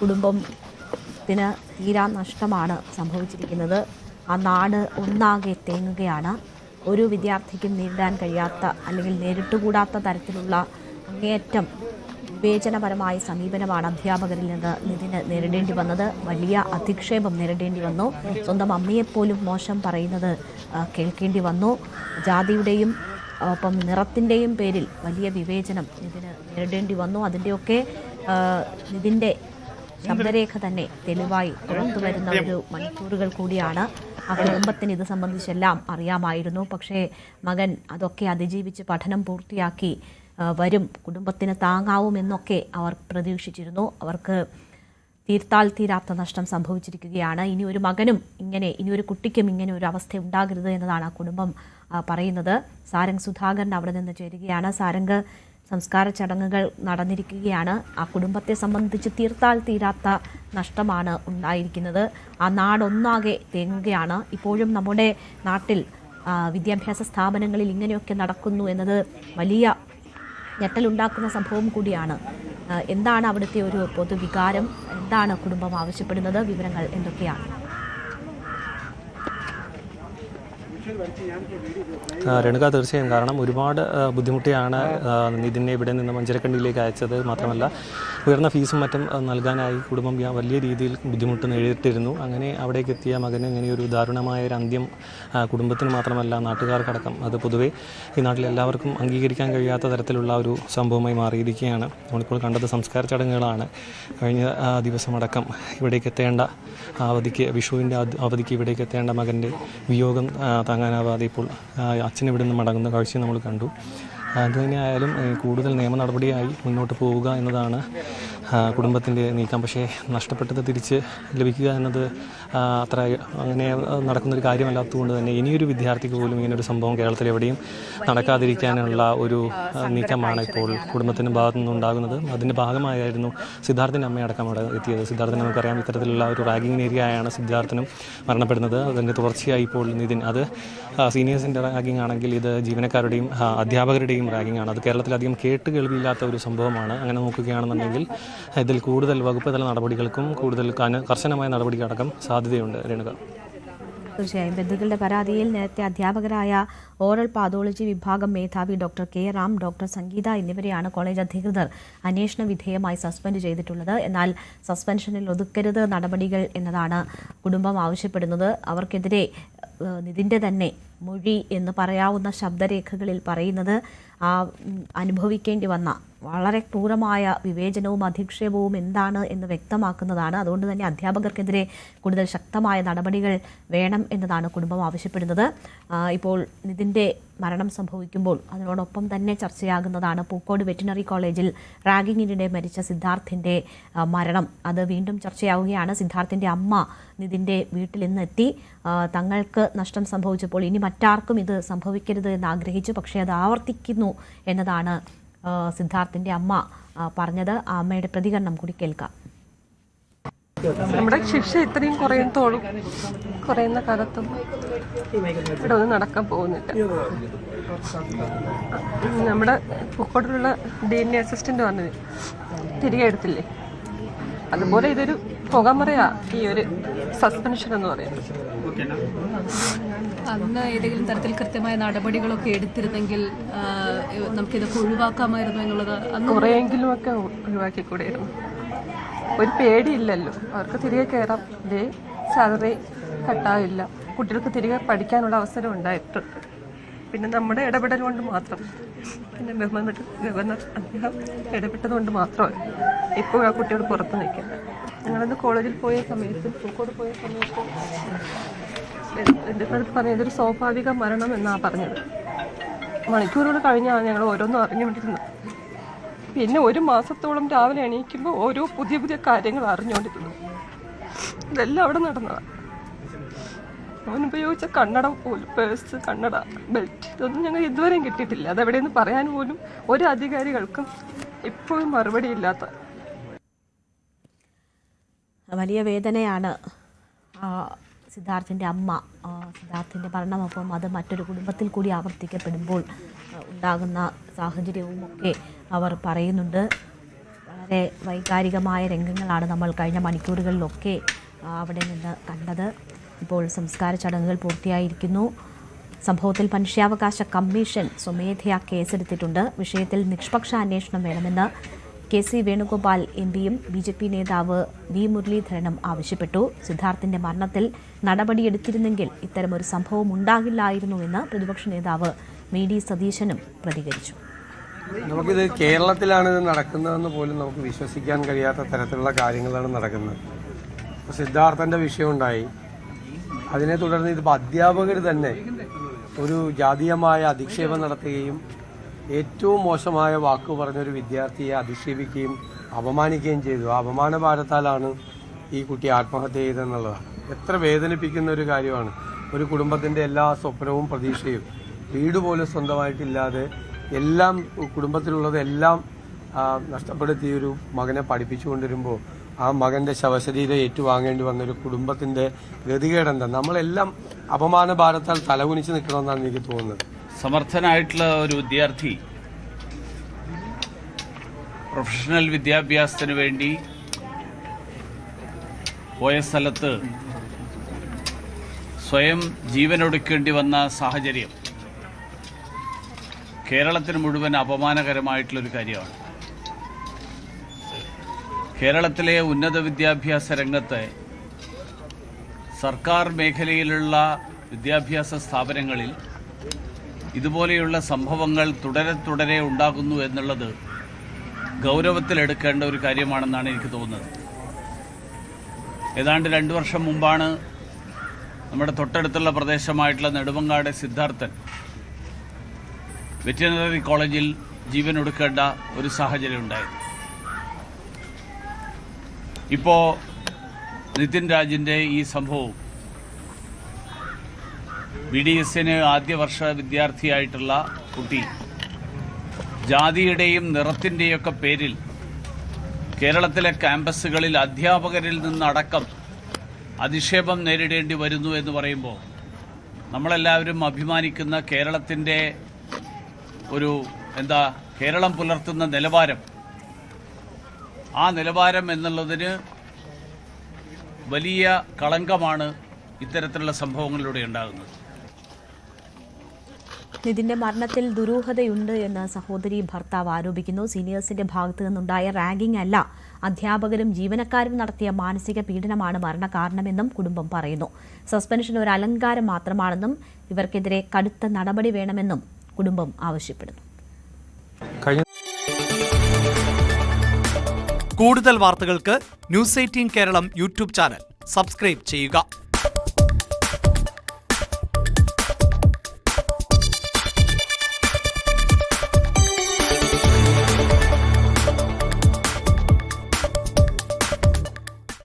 കുടുംബത്തിന് തീരാ നഷ്ടമാണ് സംഭവിച്ചിരിക്കുന്നത്. ആ നാട് ഒന്നാകെ തേങ്ങുകയാണ്. ഒരു വിദ്യാർത്ഥിക്കും നേരിടാൻ കഴിയാത്ത അല്ലെങ്കിൽ നേരിട്ടുകൂടാത്ത തരത്തിലുള്ള അങ്ങേയറ്റം വിവേചനപരമായ സമീപനമാണ് അധ്യാപകരിൽ നിന്ന് നിതിന് നേരിടേണ്ടി വന്നത്. വലിയ അധിക്ഷേപം നേരിടേണ്ടി വന്നു. സ്വന്തം അമ്മയെപ്പോലും മോശം പറയുന്നത് കേൾക്കേണ്ടി വന്നു. ജാതിയുടെയും ഒപ്പം നിറത്തിൻ്റെയും പേരിൽ വലിയ വിവേചനം ഇതിന് നേരിടേണ്ടി വന്നു. അതിൻ്റെയൊക്കെ ഇതിൻ്റെ ശബ്ദരേഖ തന്നെ തെളിവായി പുറത്തു വരുന്ന ഒരു മണിക്കൂറുകൾ കൂടിയാണ്. ആ കുടുംബത്തിന് ഇത് സംബന്ധിച്ചെല്ലാം അറിയാമായിരുന്നു. പക്ഷേ മകൻ അതൊക്കെ അതിജീവിച്ച് പഠനം പൂർത്തിയാക്കി വരും, കുടുംബത്തിന് താങ്ങാവുമെന്നൊക്കെ അവർ പ്രതീക്ഷിച്ചിരുന്നു. അവർക്ക് തീർത്താൽ തീരാത്ത നഷ്ടം സംഭവിച്ചിരിക്കുകയാണ്. ഇനി ഒരു മകനും ഇനി ഒരു കുട്ടിക്കും ഇങ്ങനെ ഒരു അവസ്ഥ ഉണ്ടാകരുത് എന്നതാണ് ആ കുടുംബം പറയുന്നത്. സാരംഗ് സുധാകരൻ അവിടെ നിന്ന് ചേരുകയാണ്. സാരംഗ്, സംസ്കാര ചടങ്ങുകൾ നടന്നിരിക്കുകയാണ്. ആ കുടുംബത്തെ സംബന്ധിച്ച് തീർത്താൽ തീരാത്ത നഷ്ടമാണ് ഉണ്ടായിരിക്കുന്നത്. ആ നാടൊന്നാകെ തേങ്ങുകയാണ്. ഇപ്പോഴും നമ്മുടെ നാട്ടിൽ വിദ്യാഭ്യാസ സ്ഥാപനങ്ങളിൽ ഇങ്ങനെയൊക്കെ നടക്കുന്നു എന്നത് വലിയ ഞെട്ടലുണ്ടാക്കുന്ന സംഭവം കൂടിയാണ്. എന്താണ് അവിടുത്തെ ഒരു പൊതുവികാരം? എന്താണ് കുടുംബം ആവശ്യപ്പെടുന്നത്? വിവരങ്ങൾ എന്തൊക്കെയാണ്? രേണുക, തീർച്ചയായും. കാരണം ഒരുപാട് ബുദ്ധിമുട്ടിയാണ് നിതിനെ ഇവിടെ നിന്ന് മഞ്ചരക്കണ്ടിയിലേക്ക് അയച്ചത്. മാത്രമല്ല ഉയർന്ന ഫീസും മറ്റും നൽകാനായി കുടുംബം വലിയ രീതിയിൽ ബുദ്ധിമുട്ട് നേരിട്ടിരുന്നു. അങ്ങനെ അവിടേക്ക് എത്തിയ മകന് ഇങ്ങനെയൊരു ദാരുണമായ ഒരു അന്ത്യം കുടുംബത്തിന് മാത്രമല്ല നാട്ടുകാർക്കടക്കം, അത് പൊതുവെ ഈ നാട്ടിൽ എല്ലാവർക്കും അംഗീകരിക്കാൻ കഴിയാത്ത തരത്തിലുള്ള ഒരു സംഭവമായി മാറിയിരിക്കുകയാണ്. നമ്മളിപ്പോൾ കണ്ടത് സംസ്കാര ചടങ്ങുകളാണ്. കഴിഞ്ഞ ദിവസമടക്കം ഇവിടേക്ക് എത്തേണ്ട അവധിക്ക്, വിഷുവിൻ്റെ അവധിക്ക് ഇവിടേക്ക് എത്തേണ്ട മകൻ്റെ വിയോഗം താങ്ങാനാവാതെ ഇപ്പോൾ അച്ഛൻ ഇവിടെ നിന്ന് മടങ്ങുന്ന കാഴ്ച നമ്മൾ കണ്ടു. അതുതന്നെയായാലും കൂടുതൽ നിയമ നടപടിയായി മുന്നോട്ട് പോവുക എന്നതാണ് കുടുംബത്തിൻ്റെ നീക്കം. പക്ഷേ നഷ്ടപ്പെട്ടത് തിരിച്ച് ലഭിക്കുക എന്നത് അത്ര അങ്ങനെ നടക്കുന്നൊരു കാര്യമല്ലാത്തതുകൊണ്ട് തന്നെ ഇനിയൊരു വിദ്യാർത്ഥിക്ക് പോലും ഇങ്ങനൊരു സംഭവം കേരളത്തിൽ എവിടെയും നടക്കാതിരിക്കാനുള്ള ഒരു നീക്കമാണ് ഇപ്പോൾ കുടുംബത്തിൻ്റെ ഭാഗത്തു നിന്നുണ്ടാകുന്നത്. അതിൻ്റെ ഭാഗമായിരുന്നു സിദ്ധാർത്ഥിൻ്റെ അമ്മയടക്കം അവിടെ എത്തിയത്. സിദ്ധാർത്ഥിന് നമുക്കറിയാം ഇത്തരത്തിലുള്ള ഒരു റാഗിങ് ഏരിയയാണ് സിദ്ധാർത്ഥിനും മരണപ്പെടുന്നത്. അതിൻ്റെ തുടർച്ചയായി ഇപ്പോൾ നിതിൻ, അത് സീനിയേഴ്സിൻ്റെ റാഗിങ് ആണെങ്കിൽ ഇത് ജീവനക്കാരുടെയും അധ്യാപകരുടെയും റാഗിങ് ആണ്. അത് കേരളത്തിലധികം കേട്ട് കേൾവിയില്ലാത്ത ഒരു സംഭവമാണ്. അങ്ങനെ നോക്കുകയാണെന്നുണ്ടെങ്കിൽ ഇതിൽ കൂടുതൽ വകുപ്പ് തല നടപടികൾക്കും കൂടുതൽ കർശനമായ നടപടിക്കടക്കം സാധ്യതയുണ്ട്. രേണുക, തീർച്ചയായും ബന്ധുക്കളുടെ പരാതിയിൽ നേരത്തെ അധ്യാപകരായ ഓറൽ പാതോളജി വിഭാഗം മേധാവി ഡോക്ടർ കെ റാം, ഡോക്ടർ സംഗീത എന്നിവരെയാണ് കോളേജ് അധികൃതർ അന്വേഷണ വിധേയമായി സസ്പെൻഡ് ചെയ്തിട്ടുള്ളത്. എന്നാൽ സസ്പെൻഷനിൽ ഒതുക്കരുത് നടപടികൾ എന്നതാണ് കുടുംബം ആവശ്യപ്പെടുന്നത്. അവർക്കെതിരെ നിതിൻ്റെ തന്നെ മൊഴി എന്ന് പറയാവുന്ന ശബ്ദരേഖകളിൽ പറയുന്നത് അനുഭവിക്കേണ്ടി വന്ന വളരെ ക്രൂരമായ വിവേചനവും അധിക്ഷേപവും എന്താണ് എന്ന് വ്യക്തമാക്കുന്നതാണ്. അതുകൊണ്ട് തന്നെ അധ്യാപകർക്കെതിരെ കൂടുതൽ ശക്തമായ നടപടികൾ വേണം എന്നതാണ് കുടുംബം ആവശ്യപ്പെടുന്നത്. ഇപ്പോൾ നിതിൻ്റെ മരണം സംഭവിക്കുമ്പോൾ അതിനോടൊപ്പം തന്നെ ചർച്ചയാകുന്നതാണ് പൂക്കോട് വെറ്റിനറി കോളേജിൽ റാഗിങ്ങിനിടെ മരിച്ച സിദ്ധാർത്ഥിൻ്റെ മരണം. അത് വീണ്ടും ചർച്ചയാവുകയാണ്. സിദ്ധാർത്ഥിൻ്റെ അമ്മ നിതിൻ്റെ വീട്ടിൽ ഇന്നെത്തി. തങ്ങൾക്ക് നഷ്ടം സംഭവിച്ചപ്പോൾ ഇനി മറ്റാർക്കും ഇത് സംഭവിക്കരുത് എന്ന് ആഗ്രഹിച്ചു. പക്ഷേ അത് ആവർത്തിക്കുന്നു എന്നതാണ് സിദ്ധാർത്ഥിൻ്റെ അമ്മ പറഞ്ഞത്. ആ അമ്മയുടെ പ്രതികരണം കൂടി കേൾക്കാം. നമ്മുടെ ശിക്ഷ ഇത്രയും കുറയുന്നതോളും കുറയുന്ന കാലത്തും ഇവിടെ ഒന്നും നടക്കാൻ പോകുന്നില്ല. നമ്മുടെ പൂക്കോട്ടിലുള്ള DNA അസിസ്റ്റന്റ് വന്നത് തിരികെ എടുത്തില്ലേ, അതുപോലെ ഇതൊരു പുകമറയാ ഈ ഒരു സസ്പെൻഷൻ എന്ന് പറയുന്നത്. അന്ന് ഏതെങ്കിലും തരത്തിൽ കൃത്യമായ നടപടികളൊക്കെ എടുത്തിരുന്നെങ്കിൽ നമുക്കിതൊക്കെ ഒഴിവാക്കാമായിരുന്നു എന്നുള്ളത് കുറെയെങ്കിലും ഒക്കെ ഒഴിവാക്കിക്കൂടെയായിരുന്നു. ഒരു പേടിയില്ലല്ലോ, അവർക്ക് തിരികെ കയറാം. ഇതേ സാലറി കട്ടാവില്ല, കുട്ടികൾക്ക് തിരികെ പഠിക്കാനുള്ള അവസരം ഉണ്ടായിട്ടുണ്ട്. പിന്നെ നമ്മുടെ ഇടപെടൽ കൊണ്ട് മാത്രം, പിന്നെ ഗവർണർ അദ്ദേഹം ഇടപെട്ടത് കൊണ്ട് മാത്രമാണ് ഇപ്പോൾ ആ കുട്ടികൾ പുറത്ത് നിൽക്കുന്നത്. ഞങ്ങളന്ന് കോളേജിൽ പോയ സമയത്ത്, പൂക്കോട് പോയ സമയത്ത് എൻ്റെ അടുത്ത് പറഞ്ഞത് ഇതൊരു സ്വാഭാവിക മരണം എന്നാണ് പറഞ്ഞത്. മണിക്കൂറുകൾ കഴിഞ്ഞാണ് ഞങ്ങൾ ഓരോന്നും അറിഞ്ഞുകൊണ്ടിരുന്നത്. പിന്നെ ഒരു മാസത്തോളം രാവിലെ എണീക്കുമ്പോൾ ഓരോ പുതിയ പുതിയ കാര്യങ്ങൾ അറിഞ്ഞുകൊണ്ടിരുന്നു. ഇതെല്ലാം അവിടെ നടന്നതാണ്. അവൻ ഉപയോഗിച്ച കണ്ണട പോലും, പേഴ്സ്, കണ്ണട, ബെൽറ്റ്, ഇതൊന്നും ഞങ്ങൾ ഇതുവരെയും കിട്ടിയിട്ടില്ല. അതെവിടെയെന്ന് പറയാൻ പോലും ഒരു അധികാരികൾക്കും ഇപ്പോഴും മറുപടി ഇല്ലാത്ത വലിയ വേദനയാണ് സിദ്ധാർത്ഥിൻ്റെ അമ്മ. സിദ്ധാർത്ഥിൻ്റെ മരണമൊപ്പം അത് മറ്റൊരു കുടുംബത്തിൽ കൂടി ആവർത്തിക്കപ്പെടുമ്പോൾ ഉണ്ടാകുന്ന സാഹചര്യവുമൊക്കെ അവർ പറയുന്നുണ്ട്. വളരെ വൈകാരികമായ രംഗങ്ങളാണ് നമ്മൾ കഴിഞ്ഞ മണിക്കൂറുകളിലൊക്കെ അവിടെ നിന്ന് കണ്ടത്. ഇപ്പോൾ സംസ്കാര ചടങ്ങുകൾ പൂർത്തിയായിരിക്കുന്നു. സംഭവത്തിൽ മനുഷ്യാവകാശ കമ്മീഷൻ സ്വമേധയാ കേസെടുത്തിട്ടുണ്ട്. വിഷയത്തിൽ നിഷ്പക്ഷ അന്വേഷണം വേണമെന്ന് KC വേണുഗോപാൽ MPയും BJP നേതാവ് V മുരളീധരനും ആവശ്യപ്പെട്ടു. സിദ്ധാർത്ഥിന്റെ മരണത്തിൽ നടപടിയെടുത്തിരുന്നെങ്കിൽ ഇത്തരമൊരു സംഭവം ഉണ്ടാകില്ലായിരുന്നുവെന്ന് പ്രതിപക്ഷ നേതാവ് VD സതീശനും പ്രതികരിച്ചു. നമുക്കിത് കേരളത്തിലാണ് ഇത് നടക്കുന്നതെന്ന് പോലും നമുക്ക് വിശ്വസിക്കാൻ കഴിയാത്ത തരത്തിലുള്ള കാര്യങ്ങളാണ് നടക്കുന്നത്. സിദ്ധാർത്ഥന്റെ വിഷയമുണ്ടായി, അതിനെ തുടർന്ന് ഇതിപ്പോൾ അധ്യാപകർ തന്നെ ഒരു ജാതീയമായ അധിക്ഷേപം നടത്തുകയും ഏറ്റവും മോശമായ വാക്ക് പറഞ്ഞൊരു വിദ്യാർത്ഥിയെ അധിക്ഷേപിക്കുകയും അപമാനിക്കുകയും ചെയ്തു. ആ അപമാന ഭാരത്താലാണ് ഈ കുട്ടി ആത്മഹത്യ ചെയ്തതെന്നുള്ളതാണ്. എത്ര വേദനിപ്പിക്കുന്ന ഒരു കാര്യമാണ്. ഒരു കുടുംബത്തിൻ്റെ എല്ലാ സ്വപ്നവും പ്രതീക്ഷയും വീട് പോലും സ്വന്തമായിട്ടില്ലാതെ എല്ലാം കുടുംബത്തിലുള്ളതെല്ലാം നഷ്ടപ്പെടുത്തിയ ഒരു മകനെ പഠിപ്പിച്ചുകൊണ്ടിരുമ്പോൾ ആ മകൻ്റെ ശവശരീരം ഏറ്റുവാങ്ങേണ്ടി വന്നൊരു കുടുംബത്തിൻ്റെ ഗതികേടെന്താ? നമ്മളെല്ലാം അപമാന ഭാരത്താൽ തലകുനിച്ച് നിൽക്കണമെന്നാണ് എനിക്ക് തോന്നുന്നത്. സമർത്ഥനായിട്ടുള്ള ഒരു വിദ്യാർത്ഥി പ്രൊഫഷണൽ വിദ്യാഭ്യാസത്തിന് വേണ്ടി പോയ സ്ഥലത്ത് സ്വയം ജീവനൊടുക്കേണ്ടി വന്ന സാഹചര്യം കേരളത്തിന് മുഴുവൻ അപമാനകരമായിട്ടുള്ളൊരു കാര്യമാണ്. കേരളത്തിലെ ഉന്നത വിദ്യാഭ്യാസ രംഗത്തെ സർക്കാർ മേഖലയിലുള്ള വിദ്യാഭ്യാസ സ്ഥാപനങ്ങളിൽ ഇതുപോലെയുള്ള സംഭവങ്ങൾ തുടരെ ഉണ്ടാകുന്നു എന്നുള്ളത് ഗൗരവത്തിലെടുക്കേണ്ട ഒരു കാര്യമാണെന്നാണ് എനിക്ക് തോന്നുന്നത്. ഏതാണ്ട് 2 വർഷം മുമ്പാണ് നമ്മുടെ തൊട്ടടുത്തുള്ള പ്രദേശമായിട്ടുള്ള നെടുമങ്ങാട് സിദ്ധാർത്ഥൻ വെറ്റിനറി കോളേജിൽ ജീവനൊടുക്കേണ്ട ഒരു സാഹചര്യം ഉണ്ടായത്. ഇപ്പോൾ നിതിൻ രാജിൻ്റെ ഈ സംഭവവും BDSന് ആദ്യ വർഷ വിദ്യാർത്ഥിയായിട്ടുള്ള കുട്ടി ജാതിയുടെയും നിറത്തിൻ്റെയൊക്കെ പേരിൽ കേരളത്തിലെ ക്യാമ്പസുകളിൽ അധ്യാപകരിൽ നിന്നടക്കം അധിക്ഷേപം നേരിടേണ്ടി വരുന്നു എന്ന് പറയുമ്പോൾ നമ്മളെല്ലാവരും അഭിമാനിക്കുന്ന കേരളത്തിൻ്റെ കേരളം പുലർത്തുന്ന നിലവാരം, ആ നിലവാരം എന്നുള്ളതിന് വലിയ കളങ്കമാണ് ഇത്തരത്തിലുള്ള സംഭവങ്ങളിലൂടെ ഉണ്ടാകുന്നത്. നിതിന്റെ മരണത്തിൽ ദുരൂഹതയുണ്ട് എന്ന് സഹോദരി ഭർത്താവ് ആരോപിക്കുന്നു. സീനിയേഴ്സിന്റെ ഭാഗത്തു നിന്നുണ്ടായ റാഗിംഗ് അല്ല, അധ്യാപകരും ജീവനക്കാരും നടത്തിയ മാനസിക പീഡനമാണ് മരണകാരണമെന്നും കുടുംബം പറയുന്നു. സസ്പെൻഷൻ ഒരു അലങ്കാരം മാത്രമാണെന്നും ഇവർക്കെതിരെ കടുത്ത നടപടി വേണമെന്നും കുടുംബം ആവശ്യപ്പെടുന്നു. കൂടുതൽ വാർത്തകൾക്ക് news 18 Keralam YouTube channel subscribe ചെയ്യുക.